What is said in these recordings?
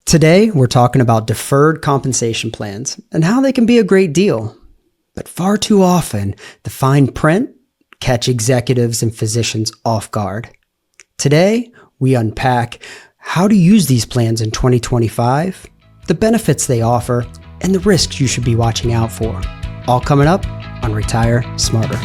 Today, we're talking about deferred compensation plans and how they can be a great deal. But far too often, the fine print catch executives and physicians off guard. Today, we unpack how to use these plans in 2025, the benefits they offer, and the risks you should be watching out for. All coming up on Retire Smarter.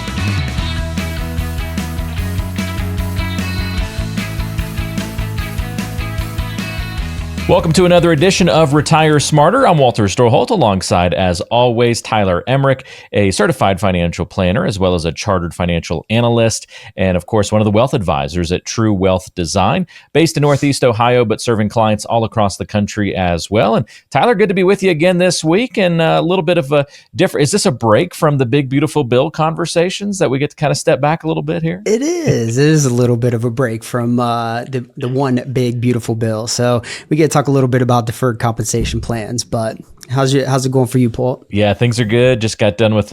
Welcome to another edition of Retire Smarter. I'm Walter Stroholt, alongside, as always, Tyler Emrick, a certified financial planner, as well as a chartered financial analyst, and of course, one of the wealth advisors at True Wealth Design, based in Northeast Ohio, but serving clients all across the country as well. And Tyler, good to be with you again this week, and a little bit of a different, is this a break from the big, beautiful bill conversations that we get to kind of step back a little bit here? It is a little bit of a break from the one big, beautiful bill. So we get talk a little bit about deferred compensation plans, but how's it going for you, Paul? Yeah, things are good. Just got done with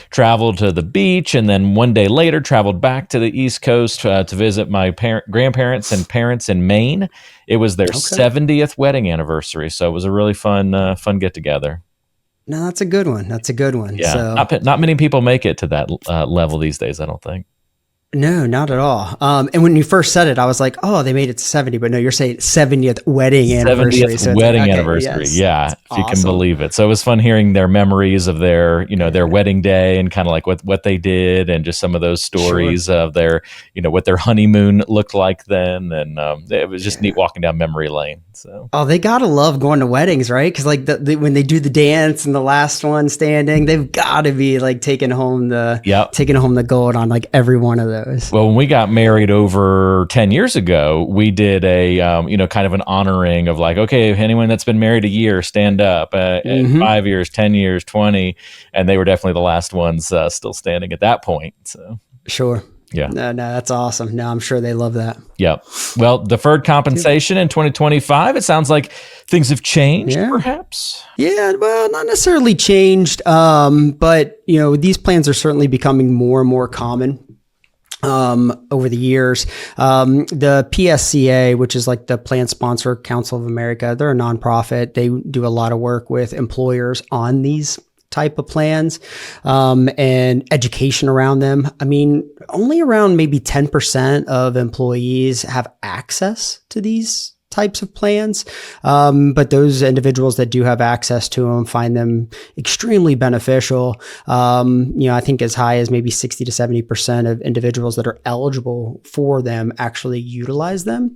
travel to the beach, and then one day later traveled back to the East Coast to visit my grandparents and parents in Maine. It was their 70th wedding anniversary, so it was a really fun get together. No, that's a good one. Yeah, so, not many people make it to that level these days, I don't think. No, not at all. And when you first said it, I was like, oh, they made it to 70, but no, you're saying 70th wedding anniversary. 70th wedding anniversary. Yes. Yeah, if you can believe it. So it was fun hearing their memories of their, their wedding day and kind of like what they did, and just some of those stories of their, what their honeymoon looked like then. And it was just neat walking down memory lane. So they gotta love going to weddings, right? Because like when they do the dance and the last one standing, they've got to be like taking home the gold on like every one of those. Well, when we got married over 10 years ago, we did a, kind of an honoring of like, okay, anyone that's been married a year, stand up, 5 years, 10 years, 20. And they were definitely the last ones still standing at that point. So sure. Yeah. No, that's awesome. No, I'm sure they love that. Yep. Well, deferred compensation in 2025, it sounds like things have changed, perhaps. Yeah, well, not necessarily changed, but these plans are certainly becoming more and more common over the years. The PSCA, which is like the Plan Sponsor Council of America, they're a nonprofit. They do a lot of work with employers on these type of plans, and education around them. I mean, only around maybe 10% of employees have access to these types of plans. But those individuals that do have access to them find them extremely beneficial. I think as high as maybe 60 to 70% of individuals that are eligible for them actually utilize them,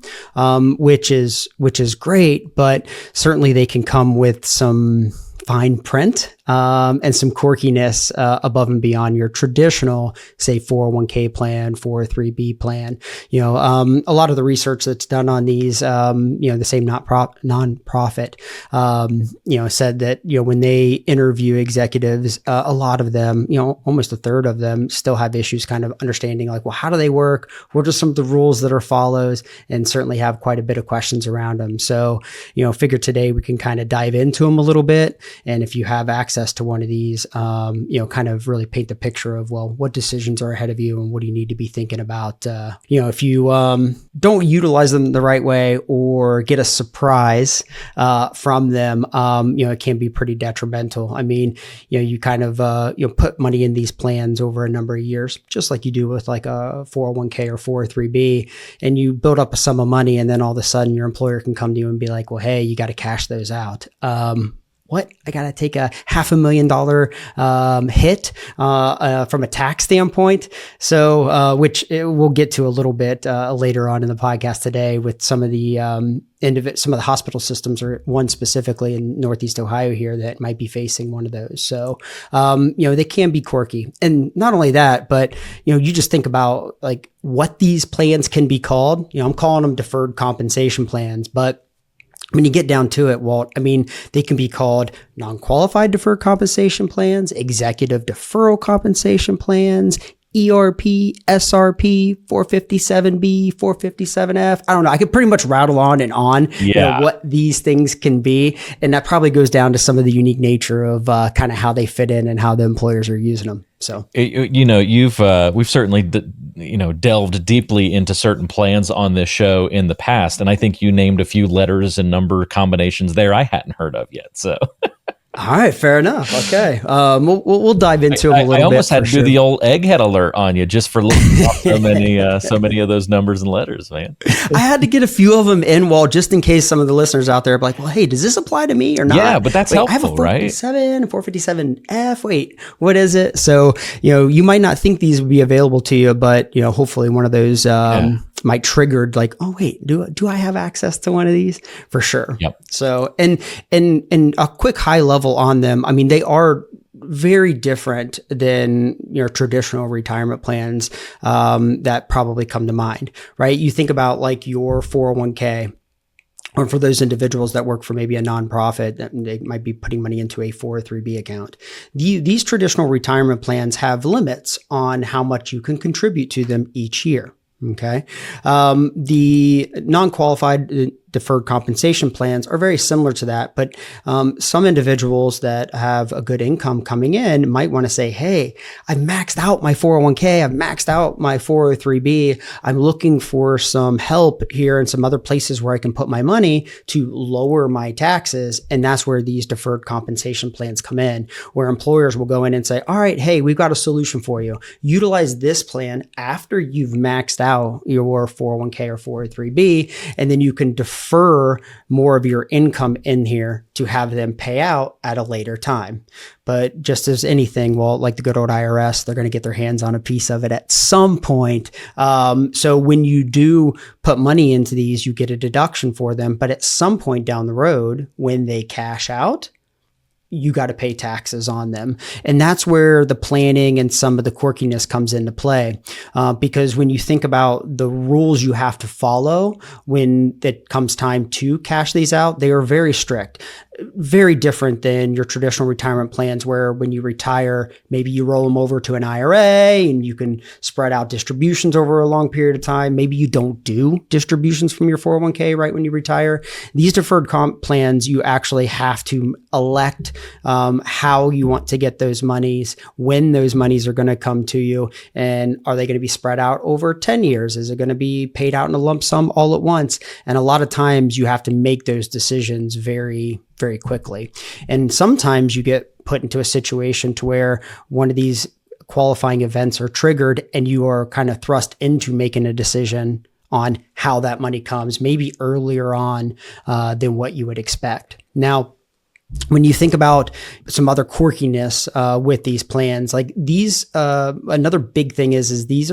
which is great, but certainly they can come with some fine print and some quirkiness above and beyond your traditional, say, 401k plan, 403b plan. A lot of the research that's done on these, the same nonprofit, said that, when they interview executives, a lot of them, almost a third of them still have issues kind of understanding like, well, how do they work? What are some of the rules that are followed? And certainly have quite a bit of questions around them. So, figure today we can kind of dive into them a little bit. And if you have access to one of these, kind of really paint the picture of, well, what decisions are ahead of you and what do you need to be thinking about? If you don't utilize them the right way or get a surprise from them, it can be pretty detrimental. I mean, you kind of, put money in these plans over a number of years, just like you do with like a 401k or 403b, and you build up a sum of money, and then all of a sudden your employer can come to you and be like, well, hey, you got to cash those out. What? I got to take a $500,000 hit from a tax standpoint. So, which we'll get to a little bit later on in the podcast today with some of the some of the hospital systems, or one specifically in Northeast Ohio here that might be facing one of those. So, they can be quirky. And not only that, but, you just think about like what these plans can be called. I'm calling them deferred compensation plans, but when you get down to it, Walt, I mean, they can be called non-qualified deferred compensation plans, executive deferral compensation plans, ERP, SRP, 457B, 457F. I don't know. I could pretty much rattle on and on what these things can be. And that probably goes down to some of the unique nature of kind of how they fit in and how the employers are using them. So, we've certainly, delved deeply into certain plans on this show in the past. And I think you named a few letters and number combinations there I hadn't heard of yet. So. All right, fair enough. Okay, we'll dive into them a little bit. I almost had to do the old egghead alert on you just for looking up so many of those numbers and letters, man. I had to get a few of them in, just in case some of the listeners out there are like, well, hey, does this apply to me or not? Yeah, but that's helpful, I have a 457, right? 457F. Wait, what is it? So, you might not think these would be available to you, but hopefully one of those might trigger like, oh wait, do I have access to one of these? For sure. Yep. So, and a quick high level on them. I mean, they are very different than traditional retirement plans that probably come to mind, right? You think about like your 401k, or for those individuals that work for maybe a nonprofit, they might be putting money into a 403b account. These traditional retirement plans have limits on how much you can contribute to them each year. Okay. The non-qualified deferred compensation plans are very similar to that, but some individuals that have a good income coming in might want to say, hey, I've maxed out my 401k, I've maxed out my 403b, I'm looking for some help here and some other places where I can put my money to lower my taxes. And that's where these deferred compensation plans come in, where employers will go in and say, all right, hey, we've got a solution for you. Utilize this plan after you've maxed out your 401k or 403b, and then you can defer more of your income in here to have them pay out at a later time. But just as anything, like the good old IRS, they're going to get their hands on a piece of it at some point. So when you do put money into these, you get a deduction for them. But at some point down the road, when they cash out, you got to pay taxes on them. And that's where the planning and some of the quirkiness comes into play. Because when you think about the rules you have to follow when it comes time to cash these out, they are very strict. Very different than your traditional retirement plans, where when you retire, maybe you roll them over to an IRA and you can spread out distributions over a long period of time. Maybe you don't do distributions from your 401k right when you retire. These deferred comp plans, you actually have to elect how you want to get those monies, when those monies are going to come to you, and are they going to be spread out over 10 years? Is it going to be paid out in a lump sum all at once? And a lot of times you have to make those decisions very, very quickly. And sometimes you get put into a situation to where one of these qualifying events are triggered and you are kind of thrust into making a decision on how that money comes, maybe earlier on than what you would expect. Now, when you think about some other quirkiness with these plans, like these, another big thing is these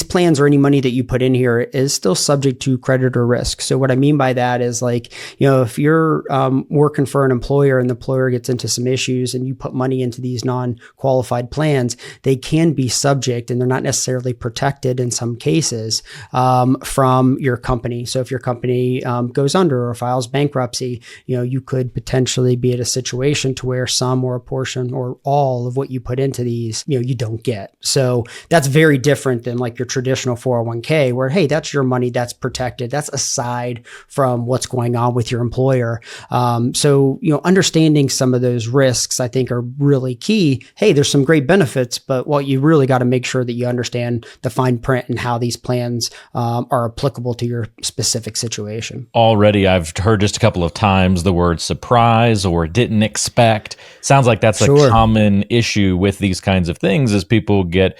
plans or any money that you put in here is still subject to creditor risk. So what I mean by that is like, if you're working for an employer and the employer gets into some issues and you put money into these non-qualified plans, they can be subject, and they're not necessarily protected in some cases from your company. So if your company goes under or files bankruptcy, you could potentially be at a situation to where some or a portion or all of what you put into these, you don't get. So that's very different than like your traditional 401k where, hey, that's your money, that's protected. That's aside from what's going on with your employer. So, understanding some of those risks, I think, are really key. Hey, there's some great benefits, but what you really got to make sure that you understand the fine print and how these plans are applicable to your specific situation. Already, I've heard just a couple of times the word surprise or didn't expect. Sounds like that's a common issue with these kinds of things, is people get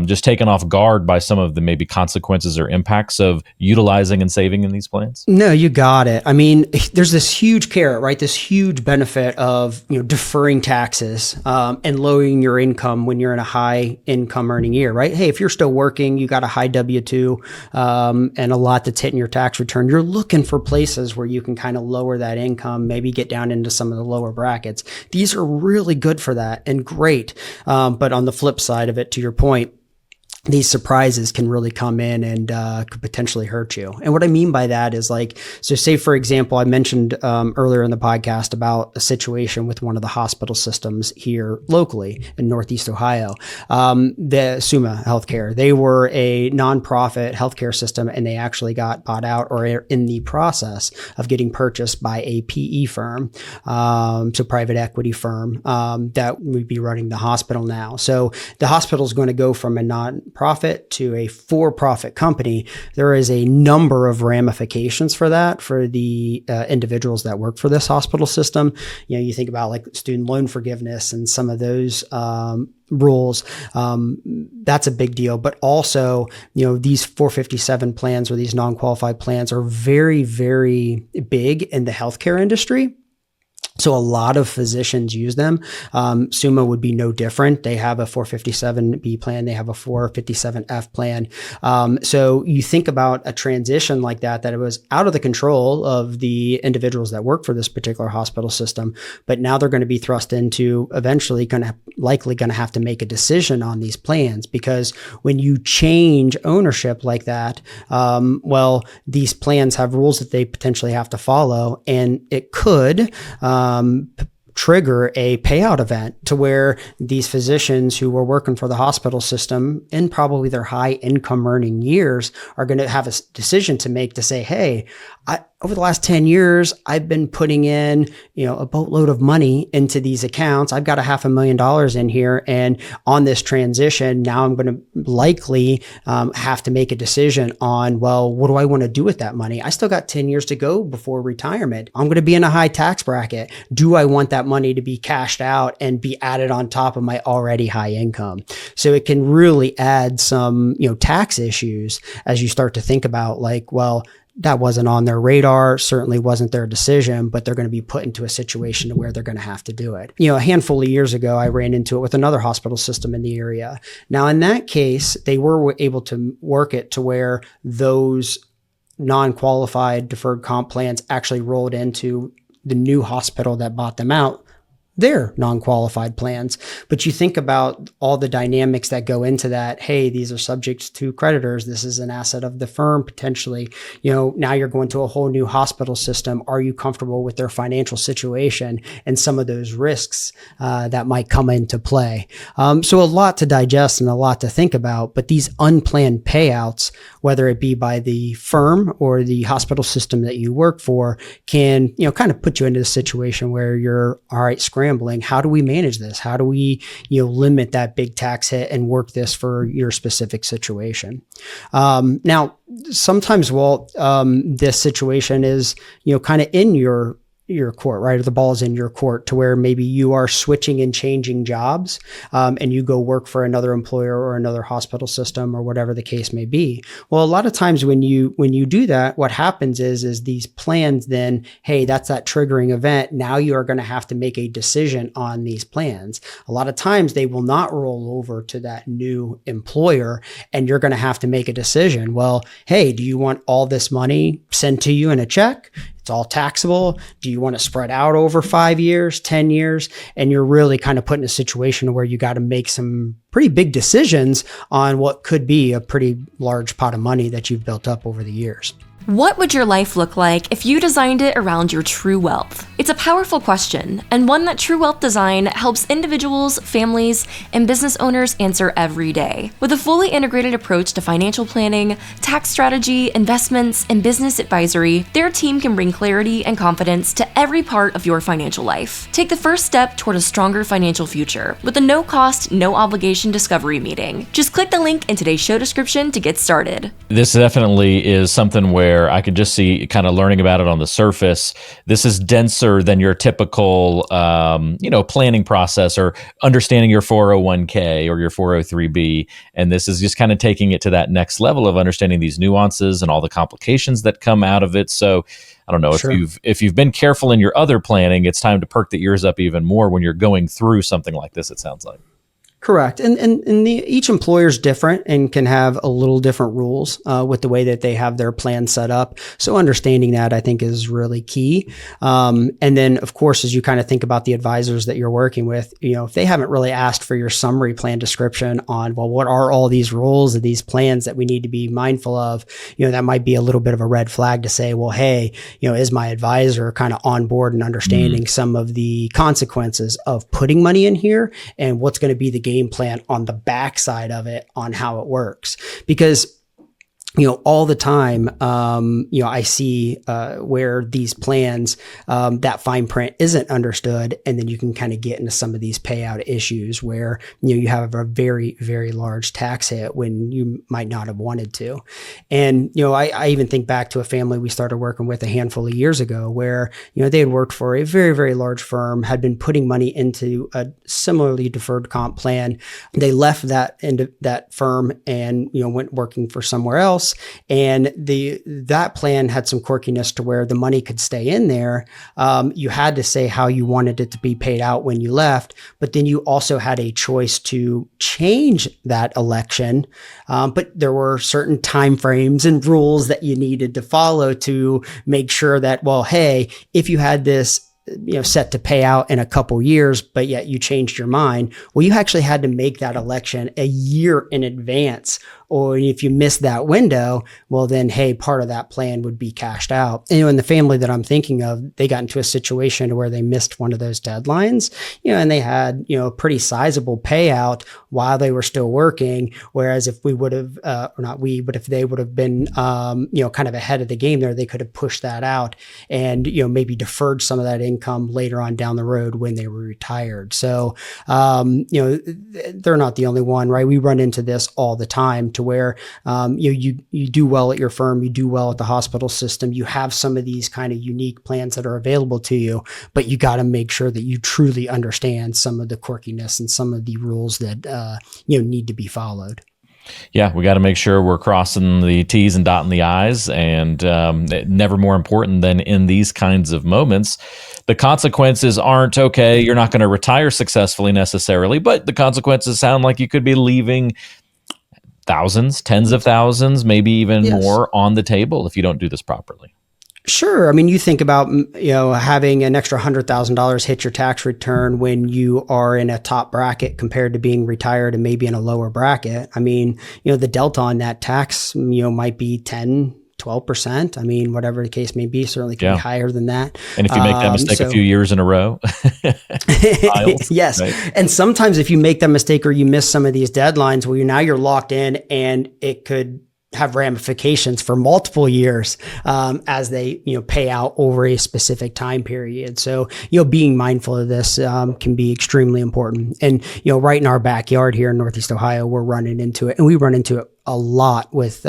just taken off guard by some of the maybe consequences or impacts of utilizing and saving in these plans. No, you got it. I mean, there's this huge carrot, right? This huge benefit of deferring taxes and lowering your income when you're in a high income earning year, right? Hey, if you're still working, you got a high W-2 and a lot that's hitting your tax return, you're looking for places where you can kind of lower that income, maybe get down into some of the lower brackets. These are really good for that and great. But on the flip side of it, to your point, these surprises can really come in and could potentially hurt you. And what I mean by that is like, so say, for example, I mentioned earlier in the podcast about a situation with one of the hospital systems here locally in Northeast Ohio, the Summa Healthcare. They were a nonprofit healthcare system, and they actually got bought out or are in the process of getting purchased by a PE firm, so private equity firm that would be running the hospital now. So the hospital is going to go from a non-profit to a for-profit company. There is a number of ramifications for that for the individuals that work for this hospital system. You know, you think about like student loan forgiveness and some of those rules. That's a big deal. But also, you know, these 457 plans or these non-qualified plans are very, very big in the healthcare industry. So a lot of physicians use them. Summa would be no different. They have a 457B plan. They have a 457F plan. So you think about a transition like that it was out of the control of the individuals that work for this particular hospital system, but now they're going to be thrust into eventually likely going to have to make a decision on these plans, because when you change ownership like that, these plans have rules that they potentially have to follow, and it could, trigger a payout event to where these physicians who were working for the hospital system in probably their high income earning years are going to have a decision to make to say, hey, over the last 10 years, I've been putting in, a boatload of money into these accounts. I've got $500,000 in here. And on this transition, now I'm going to likely have to make a decision on, what do I want to do with that money? I still got 10 years to go before retirement. I'm going to be in a high tax bracket. Do I want that money to be cashed out and be added on top of my already high income? So it can really add some, tax issues as you start to think about that wasn't on their radar, certainly wasn't their decision, but they're going to be put into a situation where they're going to have to do it. A handful of years ago, I ran into it with another hospital system in the area. Now, in that case, they were able to work it to where those non-qualified deferred comp plans actually rolled into the new hospital that bought them out, their non-qualified plans. But you think about all the dynamics that go into that. Hey, these are subject to creditors. This is an asset of the firm potentially. Now you're going to a whole new hospital system. Are you comfortable with their financial situation and some of those risks that might come into play? So a lot to digest and a lot to think about. But these unplanned payouts, whether it be by the firm or the hospital system that you work for, can kind of put you into a situation where you're all right, scrambling. How do we manage this? How do we, limit that big tax hit and work this for your specific situation? Now, sometimes, Walt, this situation is, kind of in your court, right? Or the ball is in your court to where maybe you are switching and changing jobs, and you go work for another employer or another hospital system or whatever the case may be. Well, a lot of times when you do that, what happens is these plans then, hey, that's that triggering event. Now you are going to have to make a decision on these plans. A lot of times they will not roll over to that new employer, and you're going to have to make a decision. Well, hey, do you want all this money sent to you in a check? It's all taxable. Do you want to spread out over 5 years, 10 years? And you're really kind of put in a situation where you got to make some pretty big decisions on what could be a pretty large pot of money that you've built up over the years. What would your life look like if you designed it around your true wealth? It's a powerful question, and one that True Wealth Design helps individuals, families, and business owners answer every day. With a fully integrated approach to financial planning, tax strategy, investments, and business advisory, their team can bring clarity and confidence to every part of your financial life. Take the first step toward a stronger financial future with a no-cost, no-obligation discovery meeting. Just click the link in today's show description to get started. This definitely is something where I could just see kind of learning about it on the surface. This is denser than your typical, planning process or understanding your 401k or your 403b. And this is just kind of taking it to that next level of understanding these nuances and all the complications that come out of it. So I don't know, Sure. if you've been careful in your other planning, it's time to perk the ears up even more when you're going through something like this, it sounds like. Correct. Each employer is different and can have a little different rules with the way that they have their plan set up. So understanding that, I think, is really key. And then, of course, as you kind of think about the advisors that you're working with, if they haven't really asked for your summary plan description on, well, what are all these rules of these plans that we need to be mindful of, that might be a little bit of a red flag to say, well, hey, is my advisor kind of on board and understanding some of the consequences of putting money in here and what's going to be the game plan on the backside of it on how it works? Because all the time, I see where these plans, that fine print isn't understood. And then you can kind of get into some of these payout issues where, you have a very, very large tax hit when you might not have wanted to. And, I even think back to a family we started working with a handful of years ago where, they had worked for a very, very large firm, had been putting money into a similarly deferred comp plan. They left that firm and, went working for somewhere else. And that plan had some quirkiness to where the money could stay in there. You had to say how you wanted it to be paid out when you left, but then you also had a choice to change that election. But there were certain timeframes and rules that you needed to follow to make sure that, well, hey, if you had this set to pay out in a couple years, but yet you changed your mind. Well, you actually had to make that election a year in advance. Or if you missed that window, well, then, hey, part of that plan would be cashed out. And in the family that I'm thinking of, they got into a situation where they missed one of those deadlines, and they had, a pretty sizable payout while they were still working. Whereas if we would have, or not we, but if they would have been, kind of ahead of the game there, they could have pushed that out and, maybe deferred some of that income later on down the road when they were retired. So, they're not the only one, right? We run into this all the time to where you do well at your firm, you do well at the hospital system, you have some of these kind of unique plans that are available to you, but you got to make sure that you truly understand some of the quirkiness and some of the rules that need to be followed. Yeah, we got to make sure we're crossing the T's and dotting the I's, and never more important than in these kinds of moments. The consequences aren't, okay, you're not going to retire successfully necessarily, but the consequences sound like you could be leaving thousands, tens of thousands, maybe even more on the table if you don't do this properly. Sure. I mean, you think about, having an extra $100,000 hit your tax return when you are in a top bracket compared to being retired and maybe in a lower bracket. I mean, the delta on that tax, might be 10, 12%. I mean, whatever the case may be, certainly can be higher than that. And if you make that mistake a few years in a row. Yes. Right. And sometimes if you make that mistake or you miss some of these deadlines, well, you're locked in and it could have ramifications for multiple years as they pay out over a specific time period. So being mindful of this can be extremely important. And right in our backyard here in Northeast Ohio, we're running into it, and we run into it a lot with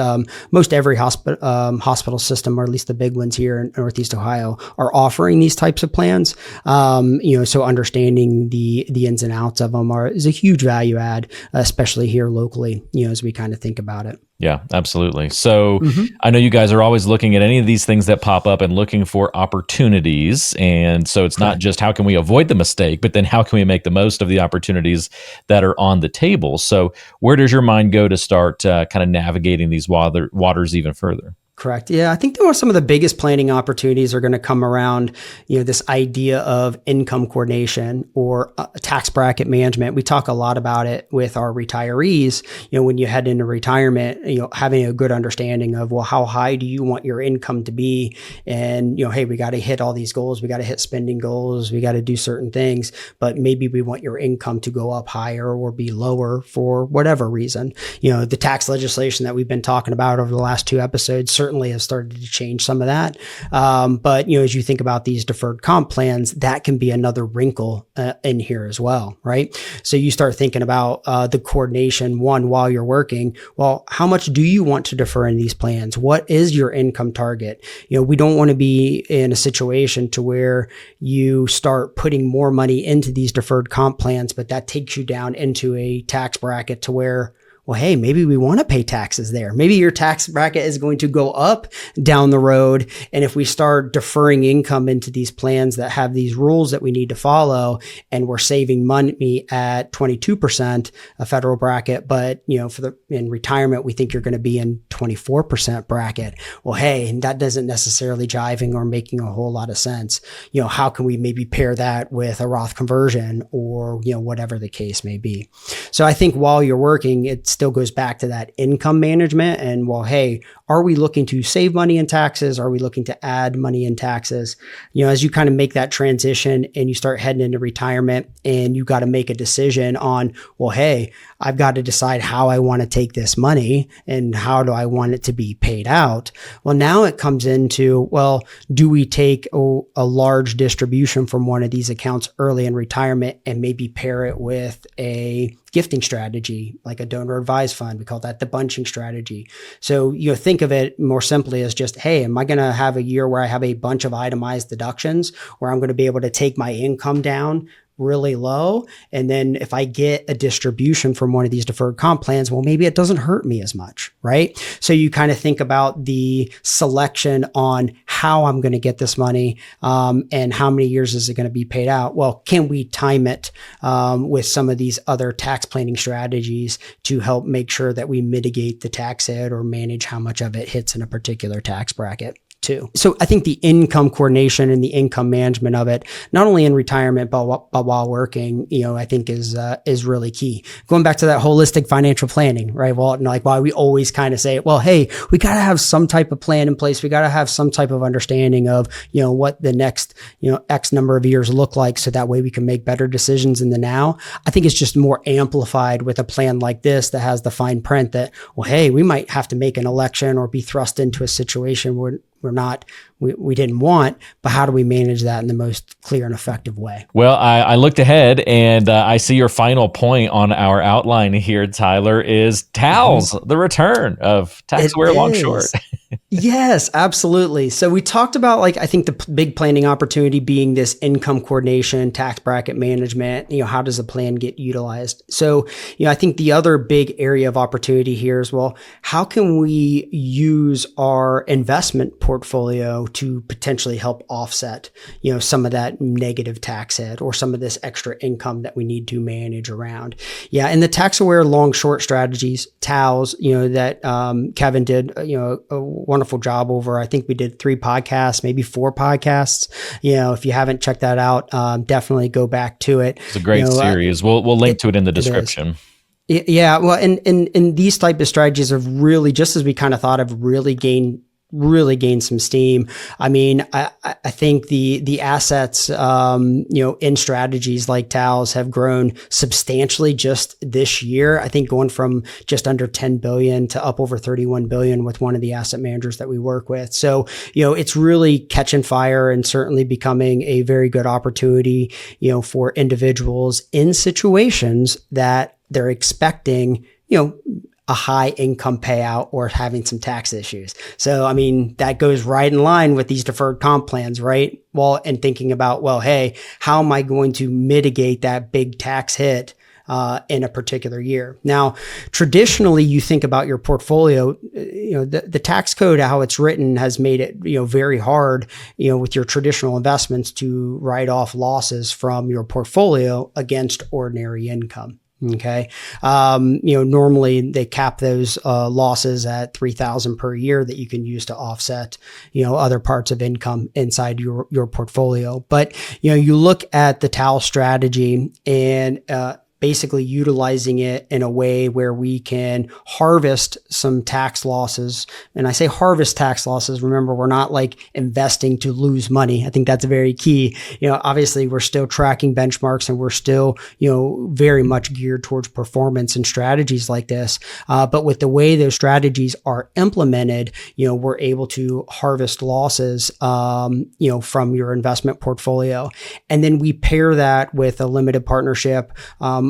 most every hospital system, or at least the big ones here in Northeast Ohio, are offering these types of plans. So understanding the ins and outs of them is a huge value add, especially here locally, as we kind of think about it. Yeah, absolutely. So I know you guys are always looking at any of these things that pop up and looking for opportunities. And so it's not just how can we avoid the mistake, but then how can we make the most of the opportunities that are on the table? So where does your mind go to start kind of navigating these waters even further? Correct. Yeah, I think some of the biggest planning opportunities are going to come around, this idea of income coordination or tax bracket management. We talk a lot about it with our retirees. When you head into retirement, having a good understanding of, well, how high do you want your income to be? And, hey, we got to hit all these goals. We got to hit spending goals. We got to do certain things, but maybe we want your income to go up higher or be lower for whatever reason. The tax legislation that we've been talking about over the last 2 episodes certainly have started to change some of that. But, as you think about these deferred comp plans, that can be another wrinkle in here as well, right? So you start thinking about the coordination, while you're working. Well, how much do you want to defer in these plans? What is your income target? We don't want to be in a situation to where you start putting more money into these deferred comp plans, but that takes you down into a tax bracket to where, well, hey, maybe we want to pay taxes there. Maybe your tax bracket is going to go up down the road. And if we start deferring income into these plans that have these rules that we need to follow, and we're saving money at 22%, a federal bracket, but in retirement, we think you're going to be in 24% bracket. Well, hey, that doesn't necessarily jiving or making a whole lot of sense. How can we maybe pair that with a Roth conversion or, whatever the case may be. So I think while you're working, it still goes back to that income management. And well, hey, are we looking to save money in taxes? Are we looking to add money in taxes? As you kind of make that transition and you start heading into retirement and you got to make a decision on, well, hey, I've got to decide how I want to take this money and how do I want it to be paid out? Well, now it comes into, well, do we take a large distribution from one of these accounts early in retirement and maybe pair it with a gifting strategy, like a donor advised fund? We call that the bunching strategy. So think of it more simply as just, hey, am I going to have a year where I have a bunch of itemized deductions where I'm going to be able to take my income down really low? And then if I get a distribution from one of these deferred comp plans, well, maybe it doesn't hurt me as much, right? So you kind of think about the selection on how I'm going to get this money and how many years is it going to be paid out? Well, can we time it with some of these other tax planning strategies to help make sure that we mitigate the tax hit or manage how much of it hits in a particular tax bracket? Too. So I think the income coordination and the income management of it, not only in retirement, but while working, I think is really key. Going back to that holistic financial planning, right? Well, like why we always kind of say, well, hey, we got to have some type of plan in place. We got to have some type of understanding of, what the next, X number of years look like. So that way we can make better decisions in the now. I think it's just more amplified with a plan like this that has the fine print that, well, hey, we might have to make an election or be thrust into a situation where we didn't want, but how do we manage that in the most clear and effective way? Well, I looked ahead and I see your final point on our outline here, Tyler, is TALS, the return of tax aware long short. Yes, absolutely. So we talked about, I think the big planning opportunity being this income coordination, tax bracket management, how does the plan get utilized? So, I think the other big area of opportunity here is, well, how can we use our investment portfolio to potentially help offset, some of that negative tax hit or some of this extra income that we need to manage around? Yeah. And the tax aware long short strategies, TALS, that Kevin did, a wonderful job over. I think we did 3 podcasts, maybe 4 podcasts. If you haven't checked that out, definitely go back to it. It's a great series. We'll link to it in the description. Yeah. Well, and these type of strategies have really, just as we kind of thought of, really gained some steam. I mean, I think the assets, in strategies like TALS have grown substantially just this year. I think going from just under 10 billion to up over 31 billion with one of the asset managers that we work with. So, it's really catching fire and certainly becoming a very good opportunity, for individuals in situations that they're expecting, a high income payout or having some tax issues. So, I mean, that goes right in line with these deferred comp plans, right? Well, and thinking about, well, hey, how am I going to mitigate that big tax hit in a particular year? Now, traditionally, you think about your portfolio, the tax code, how it's written has made it, very hard, with your traditional investments to write off losses from your portfolio against ordinary income. Okay. Normally they cap those losses at 3,000 per year that you can use to offset, other parts of income inside your portfolio. But, you look at the TAL strategy and basically utilizing it in a way where we can harvest some tax losses. And I say harvest tax losses. Remember, we're not investing to lose money. I think that's very key. Obviously we're still tracking benchmarks and we're still, very much geared towards performance and strategies like this. But with the way those strategies are implemented, we're able to harvest losses, from your investment portfolio. And then we pair that with a limited partnership,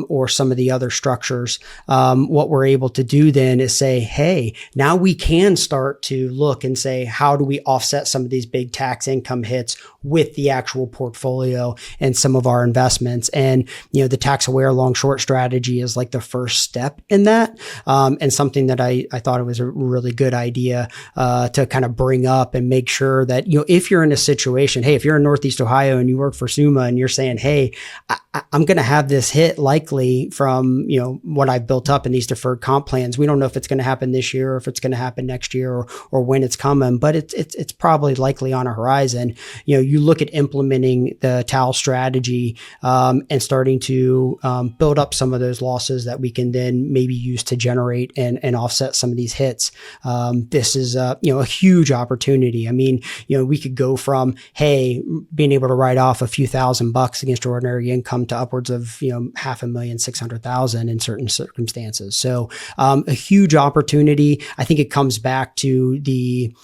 or some of the other structures, what we're able to do then is say, hey, now we can start to look and say, how do we offset some of these big tax income hits with the actual portfolio and some of our investments? And, the tax aware long short strategy is like the first step in that. And something that I thought it was a really good idea to kind of bring up and make sure that, if you're in a situation, hey, if you're in Northeast Ohio and you work for Summa and you're saying, hey, I'm going to have this hit likely from, what I've built up in these deferred comp plans. We don't know if it's going to happen this year or if it's going to happen next year or when it's coming, but it's probably likely on a horizon. You look at implementing the TAL strategy and starting to build up some of those losses that we can then maybe use to generate and offset some of these hits. This is a huge opportunity. I mean, we could go from, hey, being able to write off a few $1,000 against ordinary income to upwards of, $500,000, 600,000 in certain circumstances. So a huge opportunity. I think it comes back to the,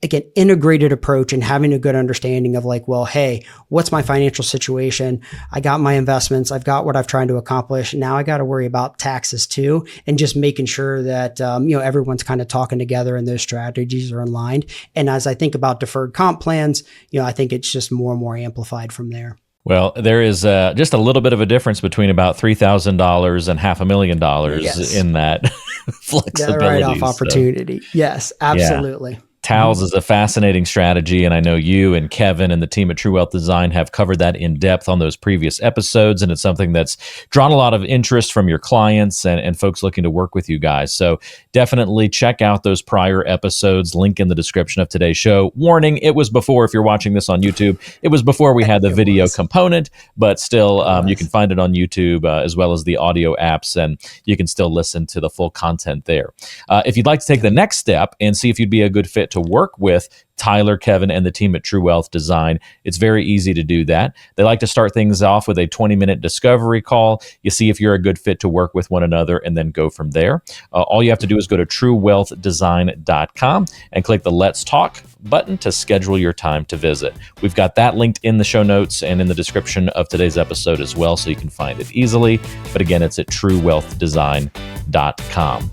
again, integrated approach and having a good understanding of like, well, hey, what's my financial situation? I got my investments. I've got what I've tried to accomplish. Now I got to worry about taxes too. And just making sure that, everyone's kind of talking together and those strategies are aligned. And as I think about deferred comp plans, I think it's just more and more amplified from there. Well, there is just a little bit of a difference between about $3,000 and $500,000 in that flexibility. That write-off opportunity. Yes, absolutely. Yeah. TALs is a fascinating strategy, and I know you and Kevin and the team at True Wealth Design have covered that in depth on those previous episodes, and it's something that's drawn a lot of interest from your clients and folks looking to work with you guys. So definitely check out those prior episodes, link in the description of today's show. Warning, it was before, if you're watching this on YouTube, it was before we had the video component, but still you can find it on YouTube as well as the audio apps, and you can still listen to the full content there. If you'd like to take the next step and see if you'd be a good fit to work with Tyler, Kevin, and the team at True Wealth Design, it's very easy to do that. They like to start things off with a 20-minute discovery call. You see if you're a good fit to work with one another and then go from there. All you have to do is go to truewealthdesign.com and click the Let's Talk button to schedule your time to visit. We've got that linked in the show notes and in the description of today's episode as well, so you can find it easily. But again, it's at truewealthdesign.com.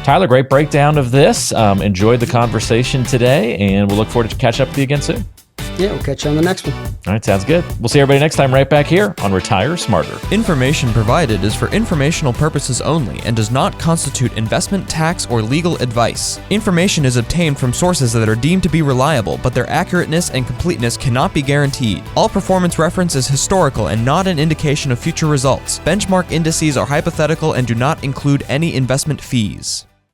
Tyler, great breakdown of this. Enjoyed the conversation today, and we'll look forward to catch up with you again soon. Yeah, we'll catch you on the next one. All right, sounds good. We'll see everybody next time right back here on Retire Smarter. Information provided is for informational purposes only and does not constitute investment, tax, or legal advice. Information is obtained from sources that are deemed to be reliable, but their accurateness and completeness cannot be guaranteed. All performance reference is historical and not an indication of future results. Benchmark indices are hypothetical and do not include any investment fees.